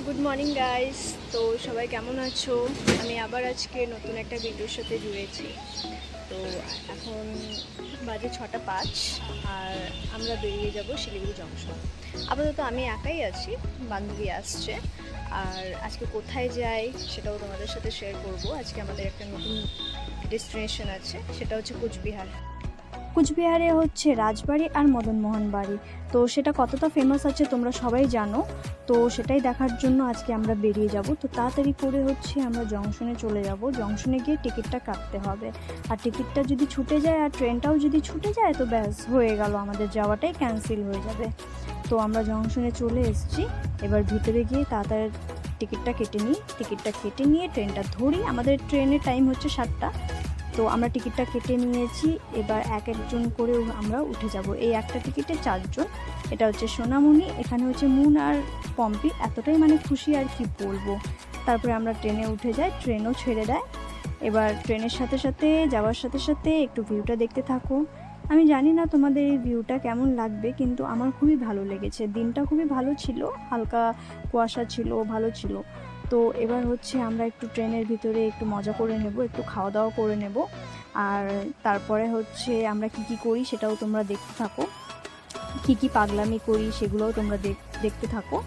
Good morning guys. তো সবাই কেমন আছো? আমি আবার আজকে নতুন একটা ভিডিওর সাথে জুড়েছি। তো এখন বাজে 6:05 আর আমরা বেরিয়ে যাব শিলিগুড়ি জংশন। আপাতত আমি একাই আছি, বান্ধবী আসছে। আর আজকে কোথায় যাই সেটাও তোমাদের সাথে শেয়ার করব। আজকে আমাদের একটা নতুন ডেস্টিনেশন আছে, সেটা হচ্ছে কোচবিহার। কোচবিহারে হচ্ছে রাজবাড়ি আর মদনমোহন বাড়ি। তো সেটা কতটা ফেমাস আছে তোমরা সবাই জানো। তো সেটাই দেখার জন্য আজকে আমরা বেরিয়ে যাব। তো তাড়াতাড়ি করে হচ্ছে আমরা জংশনে চলে যাব। জংশনে গিয়ে টিকিটটা কাটতে হবে। আর টিকিটটা যদি ছুটে যায় আর ট্রেনটাও যদি ছুটে যায় তো ব্যাস হয়ে গেল, আমাদের যাওয়াটাই ক্যান্সেল হয়ে যাবে। তো আমরা জংশনে চলে এসেছি। এবার ভিতরে গিয়ে তাড়াতাড়ি টিকিটটা কেটে নিয়ে ট্রেনটা ধরি। আমাদের ট্রেনের টাইম হচ্ছে 7টা। তো আমরা টিকিটটা কেটে নিয়েছি। এবার এক একজন করে আমরা উঠে যাব। এই একটা টিকিটে 4 জন। এটা হচ্ছে সোনামণি, এখানে হচ্ছে মুন আর পম্পি। এতটাই মানে খুশি আর কি বলবো। তারপরে আমরা ট্রেনে উঠে যাই, ট্রেনও ছেড়ে দেয়। এবার ট্রেনের সাথে সাথে যাওয়ার সাথে সাথে একটু ভিউটা দেখতে থাকো। আমি জানি না তোমাদের এই ভিউটা কেমন লাগবে, কিন্তু আমার খুবই ভালো লেগেছে। দিনটা খুবই ভালো ছিল, হালকা কুয়াশা ছিল, ভালো ছিল। তো এবার হচ্ছে আমরা একটু ট্রেনের ভিতরে একটু মজা করে নেব, একটু খাওয়া দাওয়া করে নেব। আর তারপরে হচ্ছে আমরা কি করি সেটাও তোমরা দেখতে থাকো, কি পাগলামি করি সেগুলোও তোমরা দেখতে থাকো।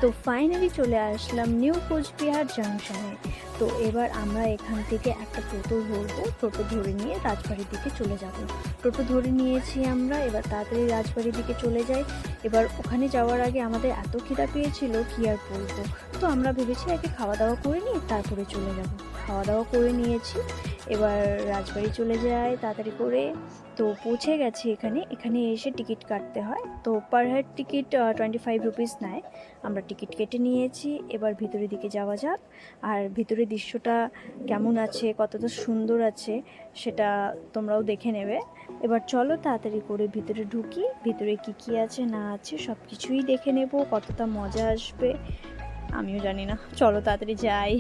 তো ফাইনালি চলে আসলাম নিউ কোচবিহার জাংশনে। তো এবার আমরা এখান থেকে একটা টোটো ধরবো, টোটো ধরে নিয়ে রাজবাড়ির দিকে চলে যাব। টোটো ধরে নিয়েছি আমরা, এবার তাড়াতাড়ি রাজবাড়ির দিকে চলে যাই। এবার ওখানে যাওয়ার আগে আমাদের এত খিদা পেয়েছিল কি আর বলবো। তো আমরা ভেবেছি আগে খাওয়া দাওয়া করে নিই, তারপরে চলে যাব। খাওয়া দাওয়া করে নিয়েছি, এবার রাজবাড়ি চলে যাই তাড়াতাড়ি করে। তো পৌঁছে গেছি এখানে এসে টিকিট কাটতে হয়। তো পার হেড টিকিট 25 রুপিস নেয়। আমরা টিকিট কেটে নিয়েছি, এবার ভিতরের দিকে যাওয়া যাক। আর ভিতরের দৃশ্যটা কেমন আছে, কতটা সুন্দর আছে সেটা তোমরাও দেখে নেবে। এবার চলো তাড়াতাড়ি করে ভিতরে ঢুকি, ভিতরে কি আছে না আছে সব কিছুই দেখে নেব। কতটা মজা আসবে আমিও জানি না, চলো তাড়াতাড়ি যাই।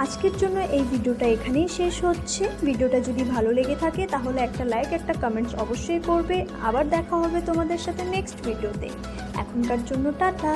আজকের জন্য এই ভিডিওটা এখানেই শেষ হচ্ছে। ভিডিওটা যদি ভালো লেগে থাকে তাহলে একটা লাইক, একটা কমেন্টস অবশ্যই করবে। আবার দেখা হবে তোমাদের সাথে নেক্সট ভিডিওতে। এখনকার জন্য টাটা।